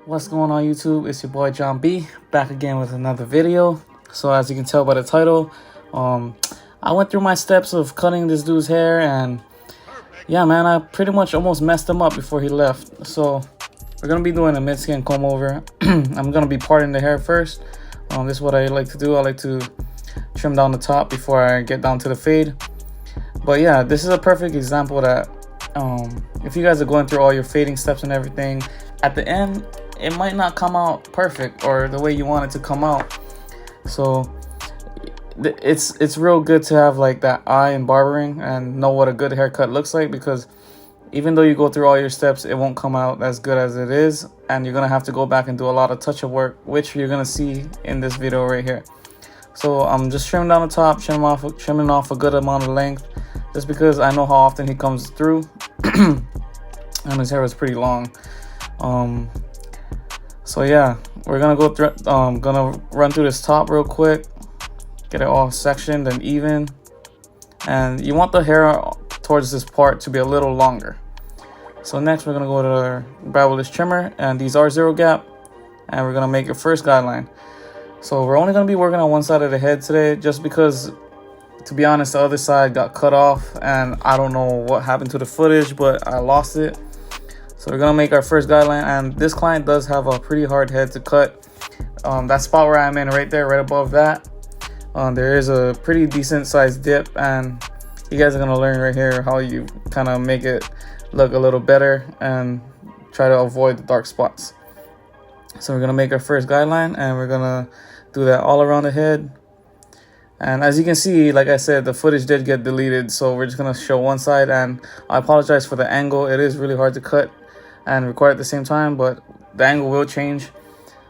What's going on YouTube? It's your boy John B, back again with another video. So as you can tell by the title, I went through my steps of cutting this dude's hair, and yeah man, I pretty much almost messed him up before he left. So we're gonna be doing a mid-skin comb over. I'm gonna be parting the hair first. This is what I like to do. I like to trim down the top before I get down to the fade. But yeah, this is a perfect example that if you guys are going through all your fading steps and everything, at the end it might not come out perfect or the way you want it to come out. So it's real good to have like that eye in barbering and know what a good haircut looks like, because even though you go through all your steps, it won't come out as good as it is, and you're gonna have to go back and do a lot of touch-up work, which you're gonna see in this video right here. So I'm just trimming down the top, trimming off a good amount of length, just because I know how often he comes through and his hair is pretty long. So yeah, we're gonna go through gonna run through this top real quick, get it all sectioned and even. And you want the hair towards this part to be a little longer. So next we're gonna go to our Babyliss trimmer, and these are 0 gap, and we're gonna make your first guideline. So we're only gonna be working on one side of the head today, just because, to be honest, the other side got cut off and I don't know what happened to the footage, but I lost it. So we're gonna make our first guideline, and this client does have a pretty hard head to cut. That spot where I'm in right there, right above that, there is a pretty decent sized dip, and you guys are gonna learn right here how you kind of make it look a little better and try to avoid the dark spots. So we're gonna make our first guideline, and we're gonna do that all around the head. And as you can see, like I said, the footage did get deleted, so we're just gonna show one side, and I apologize for the angle. It is really hard to cut and record at the same time, but the angle will change.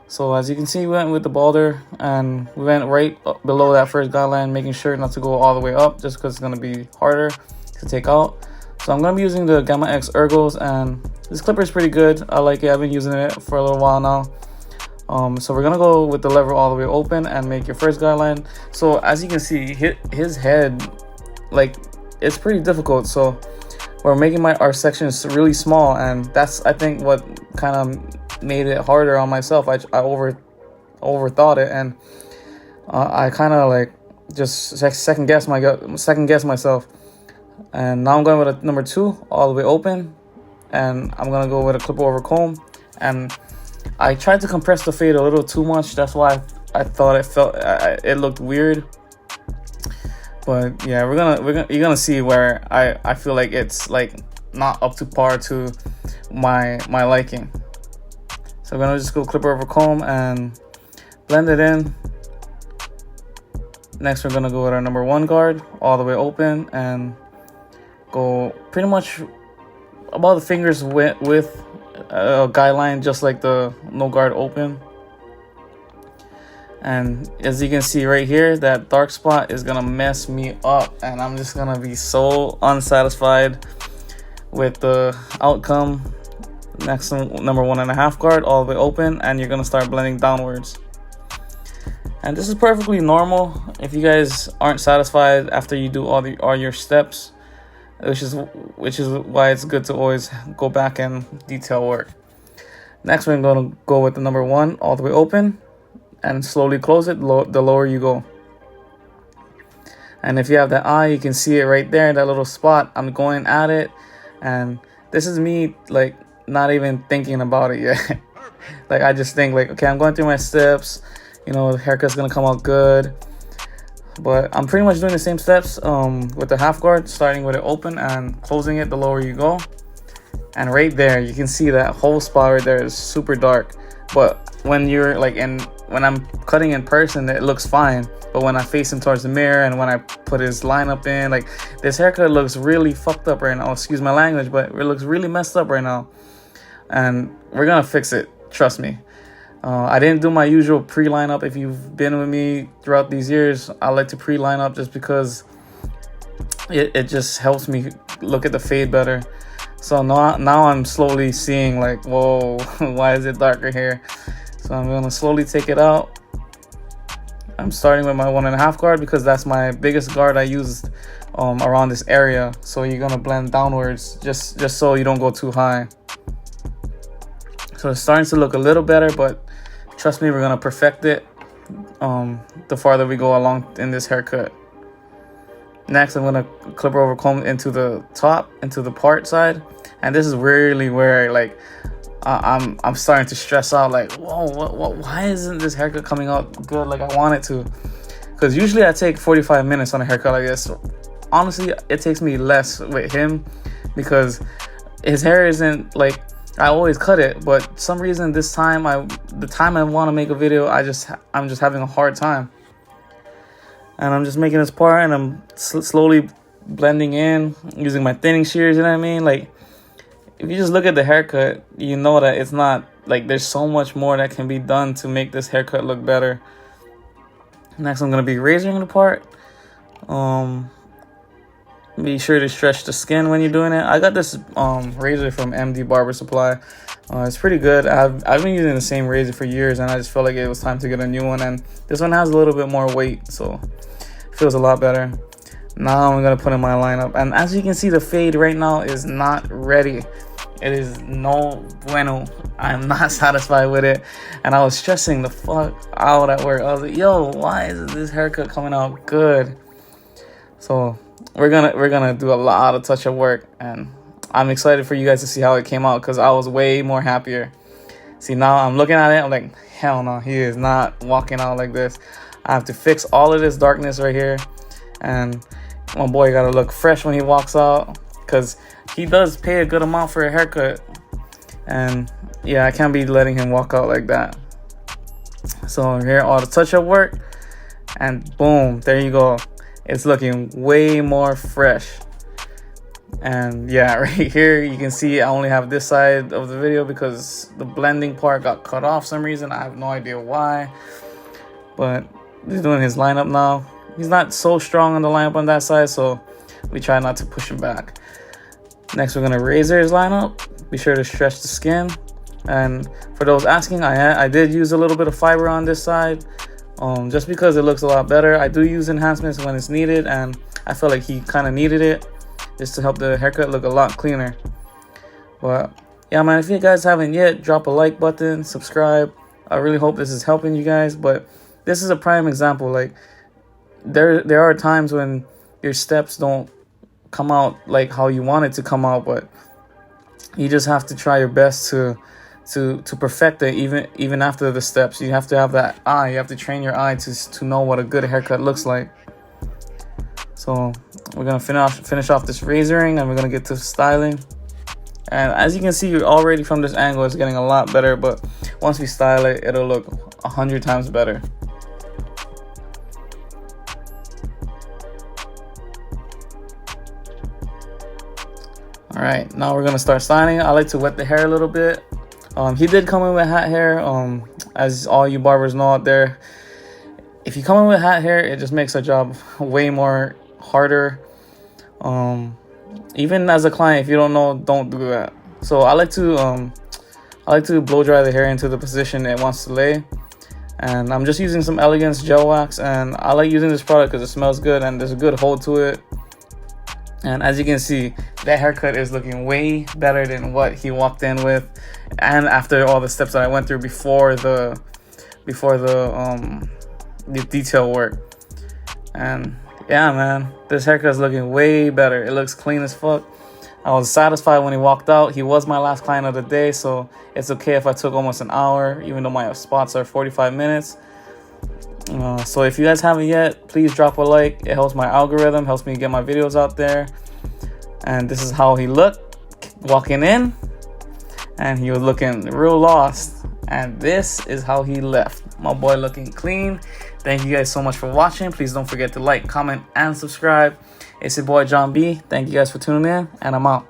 So as you can see, we went with the balder, and we went right below that first guideline, making sure not to go all the way up, just because it's going to be harder to take out. So I'm going to be using the Gamma X Ergos, and this clipper is pretty good. I like it. I've been using it for a little while now. So we're going to go with the lever all the way open and make your first guideline. So as you can see, his head, like, it's pretty difficult. So we're making our sections really small, and that's, I think, what kind of made it harder on myself. I overthought it, and I kind of like just second guess myself. And now I'm going with a number 2 all the way open, and I'm gonna go with a clipper over comb. And I tried to compress the fade a little too much. That's why I thought it looked weird. But yeah, you're gonna see where I feel like it's like not up to par to my liking. So I'm gonna just go clipper over comb and blend it in. Next we're gonna go with our number 1 guard all the way open, and go pretty much about the fingers with a guideline, just like the no guard open. And as you can see right here, that dark spot is gonna mess me up, and I'm just gonna be so unsatisfied with the outcome. Next, number 1.5 guard all the way open, and you're gonna start blending downwards. And this is perfectly normal if you guys aren't satisfied after you do all your steps, which is why it's good to always go back and detail work. Next, we're gonna go with the number 1 all the way open, and slowly close it the lower you go. And if you have that eye, you can see it right there, that little spot. I'm going at it, and this is me like not even thinking about it yet. Like, I just think like, okay, I'm going through my steps, you know, the haircut's gonna come out good. But I'm pretty much doing the same steps with the half guard, starting with it open and closing it the lower you go. And right there, you can see that whole spot right there is super dark. But when you're like when I'm cutting in person, it looks fine. But when I face him towards the mirror, and when I put his lineup in, like, this haircut looks really fucked up right now. Excuse my language, but it looks really messed up right now. And we're gonna fix it, trust me. I didn't do my usual pre-lineup. If you've been with me throughout these years, I like to pre-line up just because it just helps me look at the fade better. So now I'm slowly seeing like, whoa, why is it darker here? So I'm gonna slowly take it out. I'm starting with my 1.5 guard because that's my biggest guard I used around this area. So you're gonna blend downwards just so you don't go too high. So So it's starting to look a little better, but trust me, we're gonna perfect it the farther we go along in this haircut. Next, I'm gonna clip over comb into the top, into the part side, and this is really where like I'm starting to stress out. Like, whoa, what? Why isn't this haircut coming out good like I want it to? Because usually I take 45 minutes on a haircut like this. Honestly, it takes me less with him because his hair isn't like, I always cut it, but some reason this time the time I want to make a video, I'm just having a hard time. And I'm just making this part, and I'm slowly blending in using my thinning shears, you know what I mean? Like, if you just look at the haircut, you know that it's not, like, there's so much more that can be done to make this haircut look better. Next, I'm going to be razoring the part. Be sure to stretch the skin when you're doing it. I got this razor from MD Barber Supply. It's pretty good. I've been using the same razor for years, and I just felt like it was time to get a new one. And this one has a little bit more weight, so it feels a lot better. Now I'm gonna put in my lineup, and as you can see, the fade right now is not ready. It is no bueno. I'm not satisfied with it, and I was stressing the fuck out at work. I was like, yo, why isn't this haircut coming out good? So we're gonna do a lot of touch-up work, and I'm excited for you guys to see how it came out, because I was way more happier. See, now I'm looking at it, I'm like, hell no, he is not walking out like this. I have to fix all of this darkness right here, and my boy gotta look fresh when he walks out, because he does pay a good amount for a haircut. And yeah, I can't be letting him walk out like that. So here, all the touch-up work, and boom, there you go. It's looking way more fresh. And yeah, right here you can see I only have this side of the video because the blending part got cut off for some reason. I have no idea why, but he's doing his lineup now. He's not so strong on the lineup on that side, so we try not to push him back. Next, we're gonna razor his lineup. Be sure to stretch the skin. And for those asking, I did use a little bit of fiber on this side, just because it looks a lot better. I do use enhancements when it's needed, and I felt like he kind of needed it just to help the haircut look a lot cleaner. But yeah, man, if you guys haven't yet, drop a like button, subscribe. I really hope this is helping you guys. But this is a prime example. Like, there are times when your steps don't come out like how you want it to come out, but you just have to try your best to perfect it. Even after the steps, you have to have that eye. You have to train your eye to know what a good haircut looks like. So we're gonna finish off this razoring, and we're gonna get to styling. And as you can see, already from this angle, it's getting a lot better. But once we style it, it'll look 100 times better. All right, now we're gonna start styling. I like to wet the hair a little bit. He did come in with hat hair. As all you barbers know out there, if you come in with hat hair, it just makes our job way more harder. Even as a client, if you don't know, don't do that. So I like to blow dry the hair into the position it wants to lay. And I'm just using some Elegance gel wax, and I like using this product because it smells good and there's a good hold to it. And as you can see, that haircut is looking way better than what he walked in with, and after all the steps that I went through before the detail work. And yeah, man, this haircut is looking way better. It looks clean as fuck. I was satisfied when he walked out. He was my last client of the day, so it's okay if I took almost an hour, even though my spots are 45 minutes. So if you guys haven't yet, please drop a like. It helps my algorithm, helps me get my videos out there. And this is how he looked walking in, and he was looking real lost. And this is how he left. My boy looking clean. Thank you guys so much for watching. Please don't forget to like, comment, and subscribe. It's your boy John B. Thank you guys for tuning in, and I'm out.